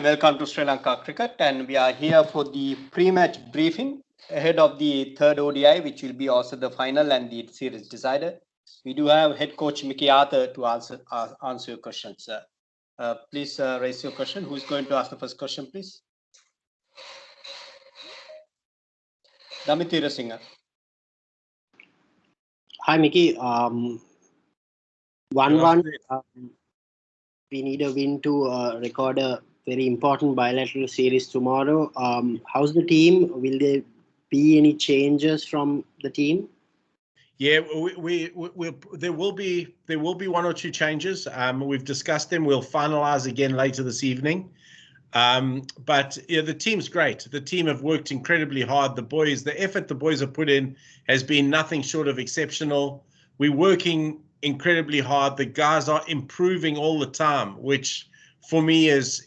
Welcome to Sri Lanka Cricket, and we are here for the pre-match briefing ahead of the third ODI, which will be also the final and the series decider. We do have head coach Mickey Arthur to answer your questions. Please raise your question. Who is going to ask the first question, please? Damitira Singh. Hi, Mickey. 1-1. We need a win to record a very important bilateral series tomorrow. How's the team? Will there be any changes from the team? Yeah, there will be one or two changes. We've discussed them. We'll finalize again later this evening. But yeah, the team's great. The team have worked incredibly hard. The effort the boys have put in has been nothing short of exceptional. We're working incredibly hard. The guys are improving all the time, which for me is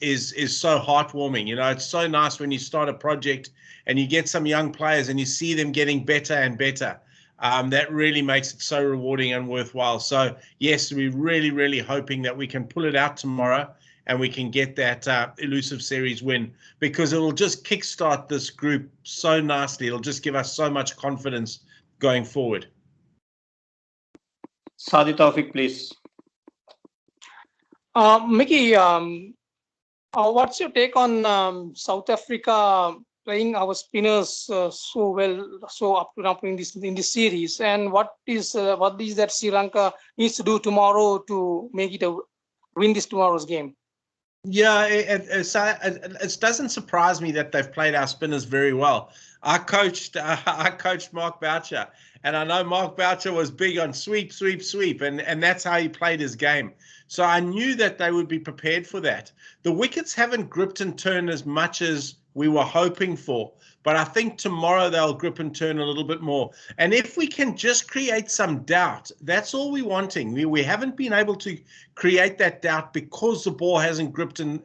so heartwarming. You know, it's so nice when you start a project and you get some young players and you see them getting better and better. That really makes it so rewarding and worthwhile. So yes, we're really hoping that we can pull it out tomorrow and we can get that elusive series win, because it'll just kickstart this group so nicely. It'll just give us so much confidence going forward. Sadi Taufik, please. Mickey, what's your take on South Africa playing our spinners so well, so up to now in this series, and what is that Sri Lanka needs to do tomorrow to make it win this tomorrow's game? Yeah, it doesn't surprise me that they've played our spinners very well. I coached Mark Boucher, and I know Mark Boucher was big on sweep, and that's how he played his game. So I knew that they would be prepared for that. The wickets haven't gripped and turned as much as we were hoping for, but I think tomorrow they'll grip and turn a little bit more. And if we can just create some doubt, that's all we're wanting. We haven't been able to create that doubt because the ball hasn't gripped and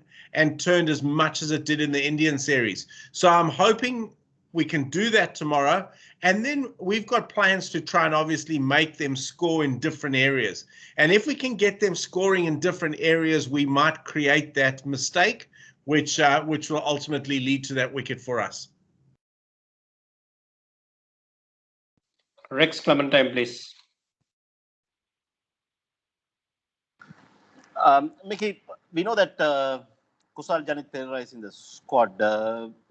turned as much as it did in the Indian series. So I'm hoping we can do that tomorrow. And then we've got plans to try and obviously make them score in different areas. And if we can get them scoring in different areas, we might create that mistake, which will ultimately lead to that wicket for us. Rex Clementine, please. Mickey, we know that Kusal Janit Perera is in the squad.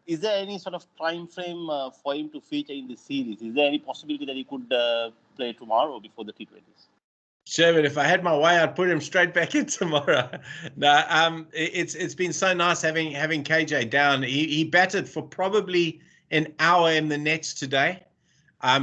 Is there any sort of time frame for him to feature in the series? Is there any possibility that he could play tomorrow before the T20s? Sure, but if I had my way, I'd put him straight back in tomorrow. No, it's been so nice having KJ down. He batted for probably an hour in the nets today.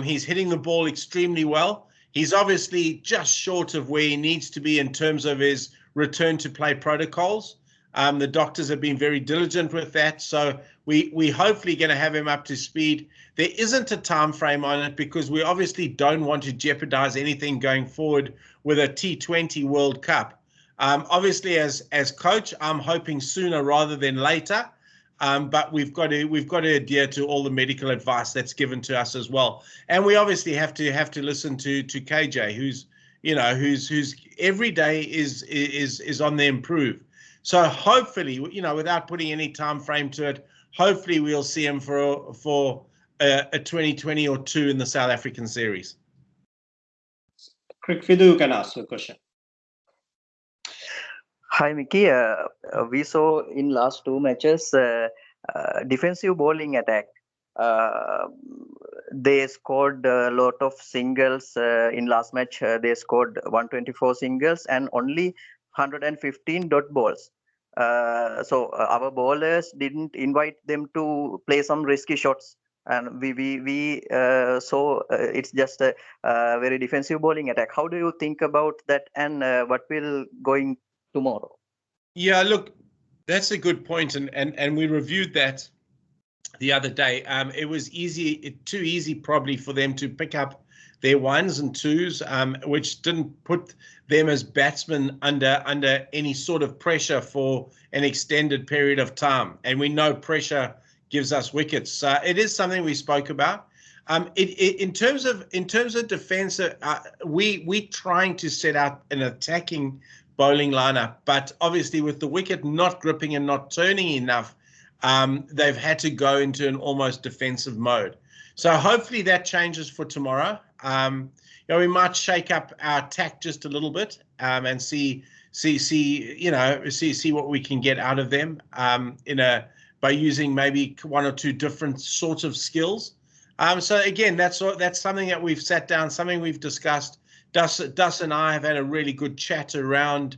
He's hitting the ball extremely well. He's obviously just short of where he needs to be in terms of his return to play protocols. The doctors have been very diligent with that, so we hopefully going to have him up to speed. There isn't a time frame on it because we obviously don't want to jeopardize anything going forward with a T20 World Cup. Obviously, as coach, I'm hoping sooner rather than later. But we've got to adhere to all the medical advice that's given to us as well, and we obviously have to listen to KJ, who's every day is on the improve. So hopefully, without putting any time frame to it, hopefully we'll see him for a 2020 or two in the South African series. Crick Fidu, you can ask your question. Hi, Mickey. We saw in last two matches defensive bowling attack. They scored a lot of singles in last match. They scored 124 singles and only 115 dot balls. So our bowlers didn't invite them to play some risky shots, and we saw it's just a very defensive bowling attack. How do you think about that, and what will going tomorrow? Yeah, look, that's a good point, and we reviewed that the other day. It was too easy probably for them to pick up their ones and twos, which didn't put them as batsmen under any sort of pressure for an extended period of time. And we know pressure gives us wickets. It is something we spoke about. In terms of defense, we trying to set out an attacking bowling lineup. But obviously, with the wicket not gripping and not turning enough, they've had to go into an almost defensive mode. So hopefully that changes for tomorrow. We might shake up our attack just a little bit and see what we can get out of them by using maybe one or two different sorts of skills. So again, that's something that we've sat down, something we've discussed. Dus and I have had a really good chat around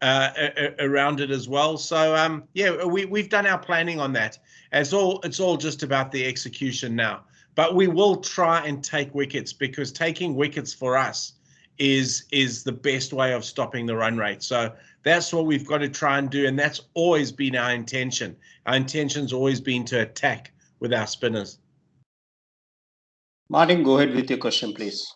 it as well. So we've done our planning on that. It's all just about the execution now. But we will try and take wickets, because taking wickets for us is the best way of stopping the run rate. So that's what we've got to try and do, and that's always been our intention. Our intention's always been to attack with our spinners. Martin, go ahead with your question, please.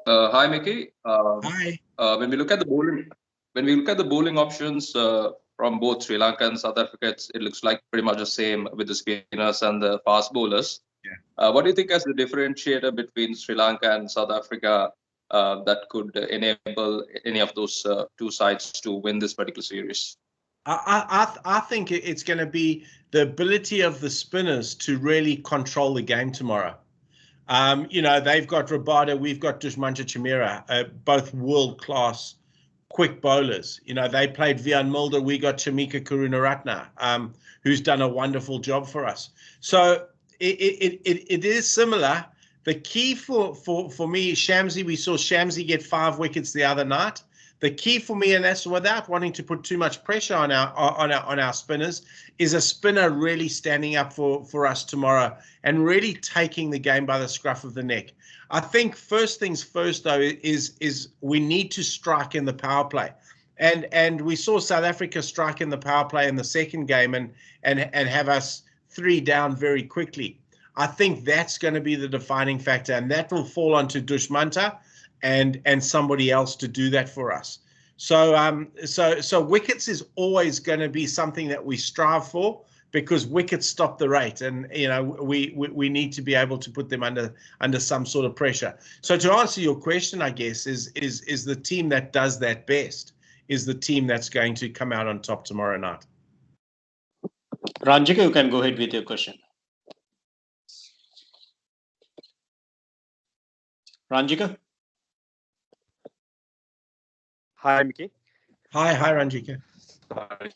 Hi, Mickey. Hi. When we look at the bowling options from both Sri Lanka and South Africa, it looks like pretty much the same with the spinners and the fast bowlers. Yeah. What do you think as the differentiator between Sri Lanka and South Africa that could enable any of those two sides to win this particular series? I think it's going to be the ability of the spinners to really control the game tomorrow. They've got Rabada, we've got Dushmanja Chamira, both world-class quick bowlers. They played Vian Mulder, we got Chamika Karunaratne, who's done a wonderful job for us. So it is similar. The key for me, Shamsi, we saw Shamsi get 5 wickets the other night. The key for me, and that's without wanting to put too much pressure on our spinners, is a spinner really standing up for us tomorrow and really taking the game by the scruff of the neck. I think first things first, though, is we need to strike in the power play. And we saw South Africa strike in the power play in the second game and have us 3 down very quickly. I think that's going to be the defining factor, and that will fall onto Dushmanta and somebody else to do that for us. So wickets is always going to be something that we strive for, because wickets stop the rate, and we need to be able to put them under some sort of pressure. So to answer your question, I guess is the team that does that best is the team that's going to come out on top tomorrow night. Ranjika, you can go ahead with your question. Ranjika? Hi, Mickey. Hi, Ranjika. Sorry,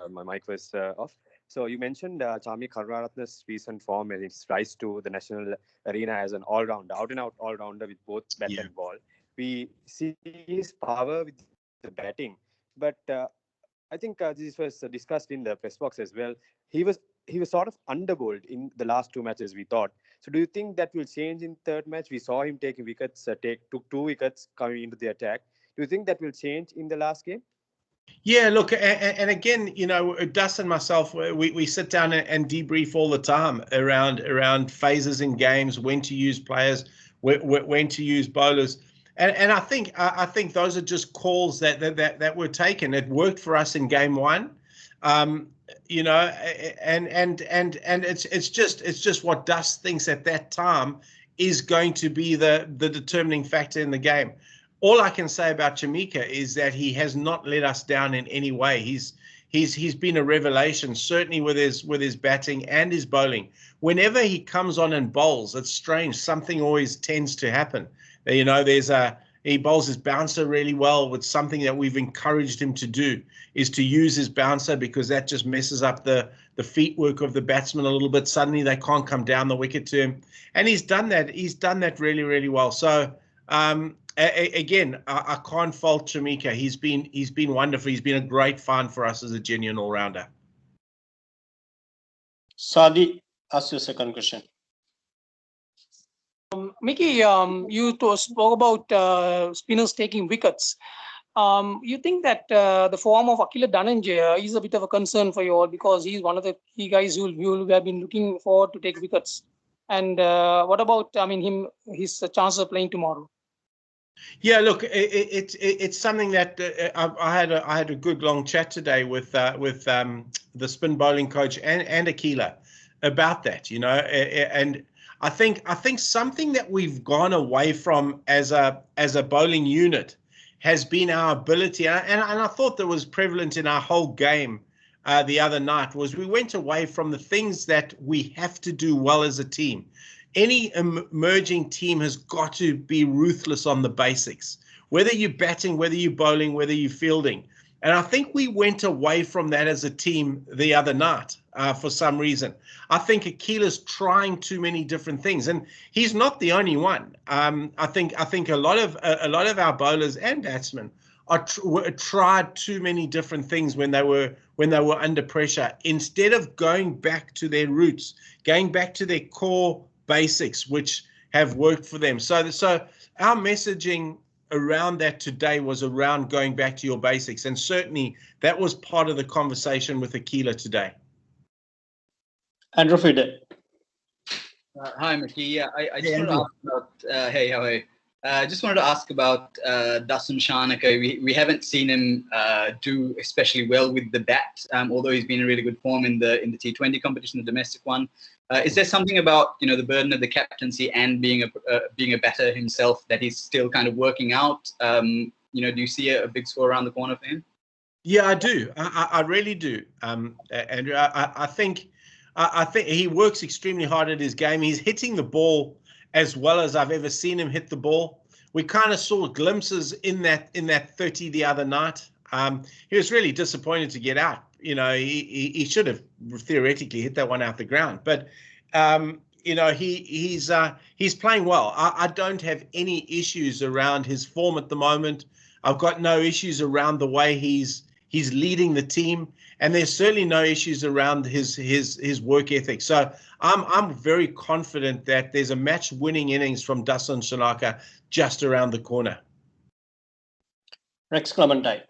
my mic was off. So you mentioned Chami Karunaratne's recent form and its rise to the national arena as an all-rounder, out-and-out all-rounder with both bat and ball. We see his power with the batting, but I think this was discussed in the press box as well. He was sort of underbowled in the last 2 matches, we thought. So do you think that will change in third match? We saw him taking wickets, took 2 wickets coming into the attack. Do you think that will change in the last game? Yeah, look, and again, Dus and myself, we sit down and debrief all the time around phases in games, when to use players, when to use bowlers, and I think those are just calls that were taken. It worked for us in game 1, and it's just what Dus thinks at that time is going to be the determining factor in the game. All I can say about Chamika is that he has not let us down in any way. He's been a revelation, certainly with his batting and his bowling. Whenever he comes on and bowls, it's strange. Something always tends to happen. He bowls his bouncer really well. With something that we've encouraged him to do is to use his bouncer, because that just messes up the feet work of the batsman a little bit. Suddenly they can't come down the wicket to him, and he's done that. He's done that really, really well. So. Again, I can't fault Chamika. He's been wonderful. He's been a great find for us as a genuine all-rounder. Sadi, ask your second question. Mickey, you spoke about spinners taking wickets. You think that the form of Akila Dhananjaya is a bit of a concern for you all, because he's one of the key guys who have been looking forward to take wickets. And what about his chances of playing tomorrow? Yeah, look, it's something that I had a good long chat today with the spin bowling coach and Akila about that, and I think something that we've gone away from as a bowling unit has been our ability, and I thought that was prevalent in our whole game the other night, was we went away from the things that we have to do well as a team. Any emerging team has got to be ruthless on the basics, whether you're batting, whether you're bowling, whether you're fielding. And I think we went away from that as a team the other night for some reason. I think Aquila's trying too many different things, and he's not the only one. I think a lot of our bowlers and batsmen tried too many different things when they were under pressure, instead of going back to their roots, going back to their core basics, which have worked for them. So our messaging around that today was around going back to your basics, and certainly that was part of the conversation with Aquila today. Andrew Fidel. Hi, Mickey. Yeah, I just wanted to ask about, hey, how are you? I just wanted to ask about Dasun Shanaka. We haven't seen him do especially well with the bat, although he's been in really good form in the T20 competition, the domestic one. Is there something about the burden of the captaincy and being a batter himself that he's still kind of working out? Do you see a big score around the corner for him? Yeah, I do. I really do, Andrew. I think he works extremely hard at his game. He's hitting the ball as well as I've ever seen him hit the ball. We kind of saw glimpses in that 30 the other night. He was really disappointed to get out. He should have theoretically hit that one out the ground. But he's playing well. I don't have any issues around his form at the moment. I've got no issues around the way he's leading the team, and there's certainly no issues around his work ethic. So I'm very confident that there's a match-winning innings from Dasun Shanaka just around the corner. Rex Clementine.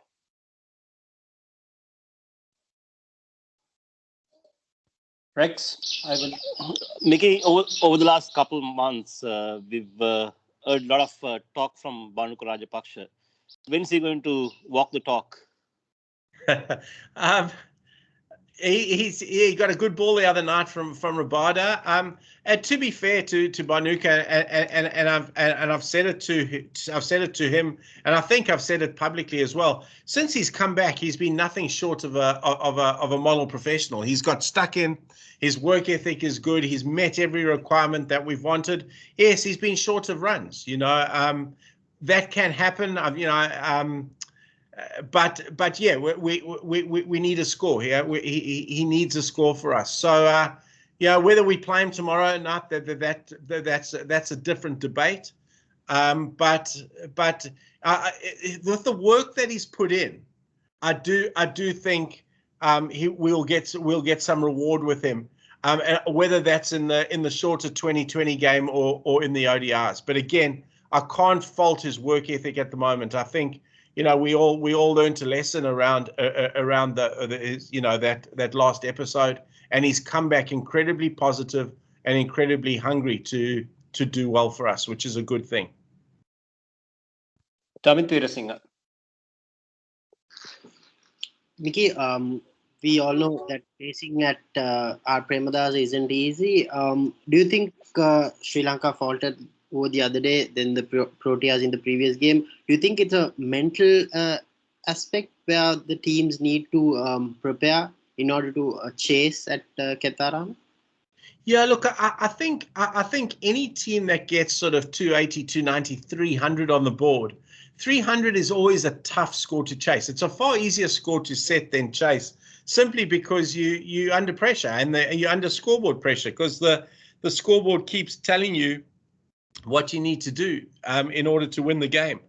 Rex, I will. Mickey, over the last couple of months, we've heard a lot of talk from Bhanuka Rajapaksa. When is he going to walk the talk? He got a good ball the other night from Rabada. To be fair to Bhanuka, and I've said it to him, and I think I've said it publicly as well. Since he's come back, he's been nothing short of a model professional. He's got stuck in. His work ethic is good. He's met every requirement that we've wanted. Yes, he's been short of runs. That can happen. But yeah, we need a score here. He needs a score for us. So whether we play him tomorrow or not, that's a different debate. But with the work that he's put in, I do think we'll get some reward with him. Whether that's in the shorter 2020 game or in the ODIs. But again, I can't fault his work ethic at the moment. I think we all learned a lesson around that last episode, and he's come back incredibly positive and incredibly hungry to do well for us, which is a good thing. Tamit Veerasinghe. Mickey, we all know that facing at our Premadasa isn't easy. Do you think Sri Lanka faltered over the other day than the Proteas in the previous game? Do you think it's a mental aspect where the teams need to prepare in order to chase at Ketaram? Yeah, look, I think any team that gets sort of 280, 290, 300 on the board, 300 is always a tough score to chase. It's a far easier score to set than chase, simply because you're under pressure and you're under scoreboard pressure, because the scoreboard keeps telling you what you need to do in order to win the game.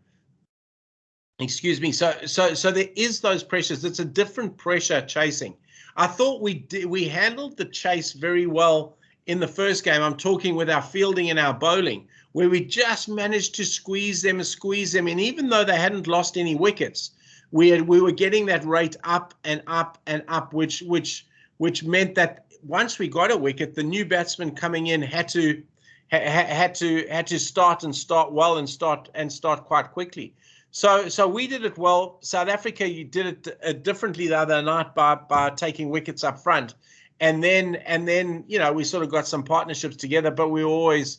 Excuse me. So there is those pressures. It's a different pressure chasing. I thought we handled the chase very well in the first game. I'm talking with our fielding and our bowling, where we just managed to squeeze them. And even though they hadn't lost any wickets, we were getting that rate up and up and up, which meant that once we got a wicket, the new batsman coming in had to start well and start quite quickly. So we did it well. South Africa, you did it differently the other night by taking wickets up front, and then we sort of got some partnerships together, but we were always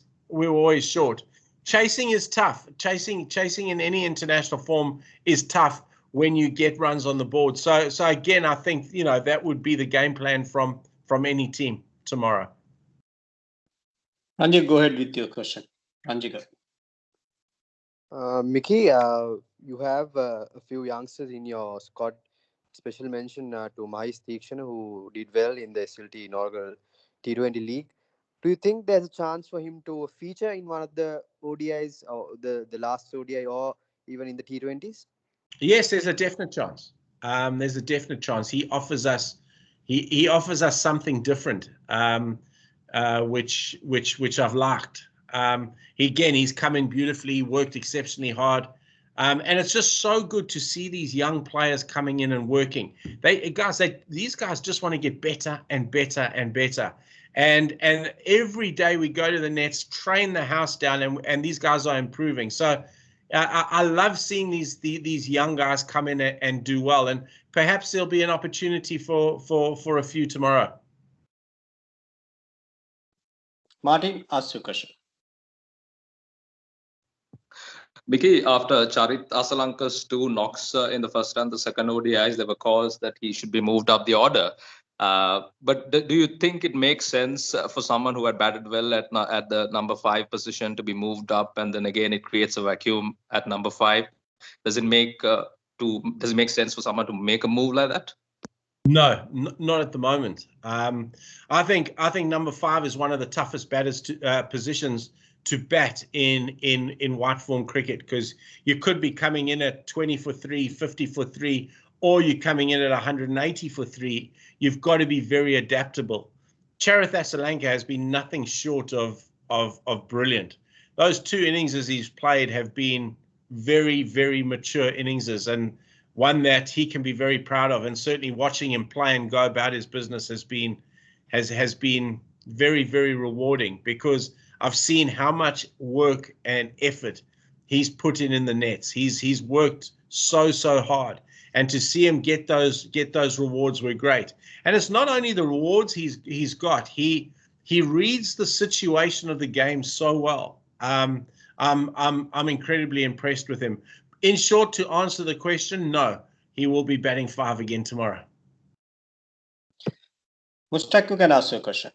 short. chasing is tough. Chasing in any international form is tough when you get runs on the board. So again, I think that would be the game plan from any team tomorrow. Ranjit, go ahead with your question. Ranjit. Mickey, you have a few youngsters in your squad. Special mention to Mahis Theekshana, who did well in the SLT inaugural T20 league. Do you think there's a chance for him to feature in one of the ODIs or the last ODI or even in the T20s? Yes, there's a definite chance. There's a definite chance. He offers us something different, which I've liked. He's come in beautifully, worked exceptionally hard. And it's just so good to see these young players coming in and working. These guys just want to get better and better and better. And every day we go to the nets, train the house down, and these guys are improving. So I love seeing these young guys come in and do well. And perhaps there'll be an opportunity for a few tomorrow. Martin, ask your question. Mickey, after Charit Asalanka's 2 knocks in the first and the second ODIs, there were calls that he should be moved up the order. But do you think it makes sense for someone who had batted well at the number 5 position to be moved up, and then again it creates a vacuum at number 5? Does it make sense for someone to make a move like that? No, not at the moment. I think number 5 is one of the toughest batters positions to bat in white form cricket, because you could be coming in at 20 for 3, 50 for 3, or you're coming in at 180 for 3. You've got to be very adaptable. Charith Asalanka has been nothing short of brilliant. Those 2 innings he's played have been very, very mature innings, and one that he can be very proud of. And certainly watching him play and go about his business has been very, very rewarding, because I've seen how much work and effort he's put in the nets. He's worked so hard, and to see him get those rewards were great. And it's not only the rewards he's got. He reads the situation of the game so well. I'm incredibly impressed with him. In short, to answer the question, no, he will be batting 5 again tomorrow. Mustaq, you can ask your question.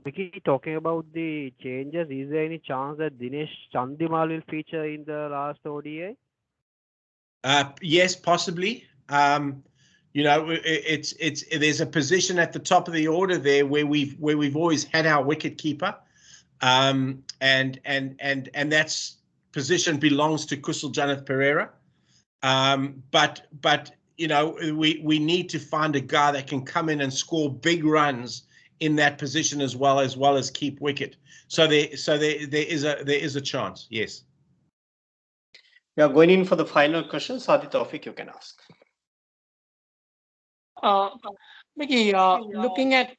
Vicky, talking about the changes, is there any chance that Dinesh Chandimal will feature in the last ODI? Yes, possibly. There's a position at the top of the order there where we've always had our wicket keeper, and that's position belongs to Kusal Janith Pereira. But we need to find a guy that can come in and score big runs in that position as well as keep wicket. So there is a chance. Yes. We are going in for the final question. Sadi Tawfiq, you can ask. Mickey, looking at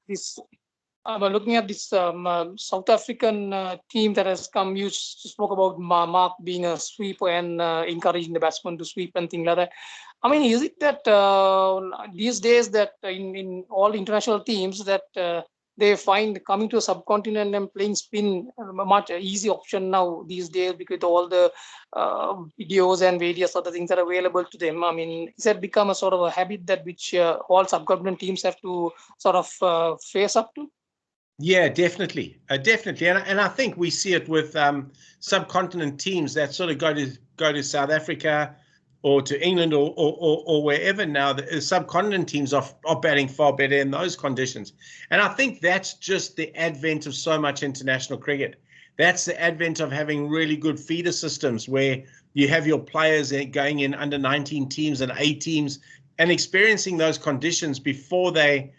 this South African team that has come, you spoke about Mark being a sweeper and encouraging the batsman to sweep and things like that. I mean, is it that these days that in all international teams that they find coming to a subcontinent and playing spin a much easy option now these days, because all the videos and various other things that are available to them? I mean, is that become a sort of a habit that which all subcontinent teams have to sort of face up to? Yeah, definitely. And I think we see it with subcontinent teams that sort of go to South Africa or to England or wherever now. The subcontinent teams are batting far better in those conditions. And I think that's just the advent of so much international cricket. That's the advent of having really good feeder systems where you have your players going in under 19 teams and A teams and experiencing those conditions before they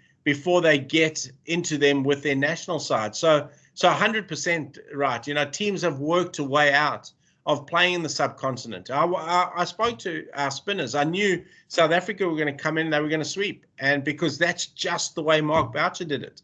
get into them with their national side. So 100% right. Teams have worked a way out of playing in the subcontinent. I spoke to our spinners. I knew South Africa were going to come in, they were going to sweep, and because that's just the way Mark Boucher did it.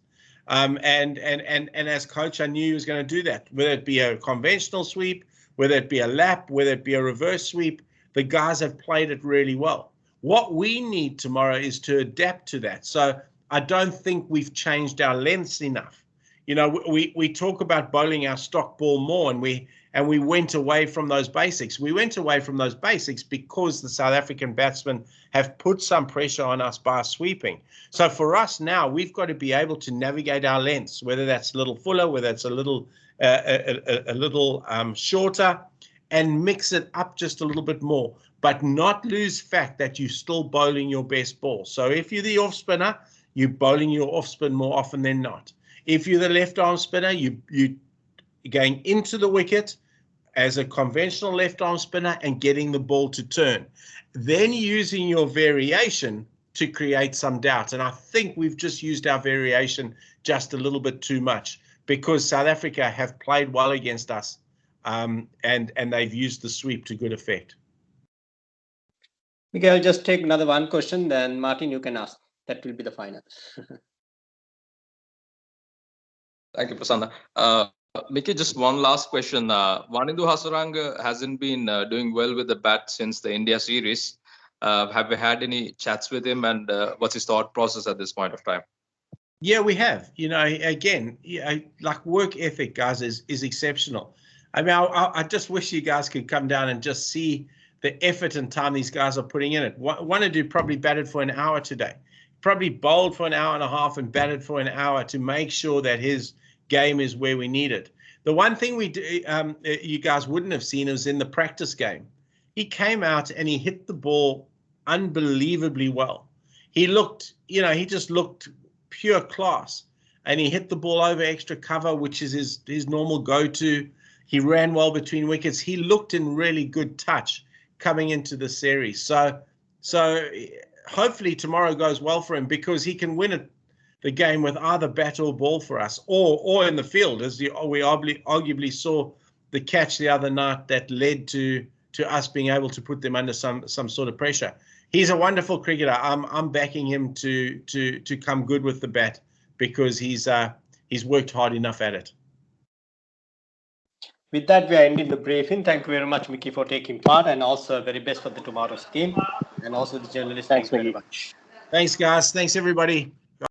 And as coach, I knew he was going to do that, whether it be a conventional sweep, whether it be a lap, whether it be a reverse sweep. The guys have played it really well. What we need tomorrow is to adapt to that. So I don't think we've changed our lengths enough. You know, we talk about bowling our stock ball more, and we went away from those basics. We went away from those basics because the South African batsmen have put some pressure on us by sweeping. So for us now, we've got to be able to navigate our lengths, whether that's a little fuller, whether it's a little shorter, and mix it up just a little bit more, but not lose fact that you're still bowling your best ball. So if you're the off spinner, you're bowling your off spin more often than not. If you're the left arm spinner, you're going into the wicket as a conventional left arm spinner and getting the ball to turn. Then using your variation to create some doubt. And I think we've just used our variation just a little bit too much, because South Africa have played well against us, and they've used the sweep to good effect. Okay, I'll just take another one question, then Martin, you can ask. That will be the final. Thank you, Prasanna. Mickey, just one last question. Wanindu Hasaranga hasn't been doing well with the bat since the India series. Have you had any chats with him, and what's his thought process at this point of time? Yeah, we have. You know, again, like work ethic, guys, is exceptional. I mean, I just wish you guys could come down and just see the effort and time these guys are putting in it. Wanindu probably batted for an hour today. Probably bowled for an hour and a half and batted for an hour to make sure that his game is where we need it. The one thing we do, you guys wouldn't have seen is in the practice game. He came out and he hit the ball unbelievably well. He looked, you know, he just looked pure class, and he hit the ball over extra cover, which is his normal go-to. He ran well between wickets. He looked in really good touch coming into the series. So hopefully tomorrow goes well for him, because he can win the game with either bat or ball for us, or in the field, as we arguably saw the catch the other night that led to us being able to put them under some sort of pressure. He's a wonderful cricketer. I'm backing him to come good with the bat, because he's worked hard enough at it. With that, we are ending the briefing. Thank you very much, Mickey, for taking part, and also very best for the tomorrow's game, and also the journalists. Thanks, Thank you Mickey. very much. Thanks, guys. Thanks, everybody.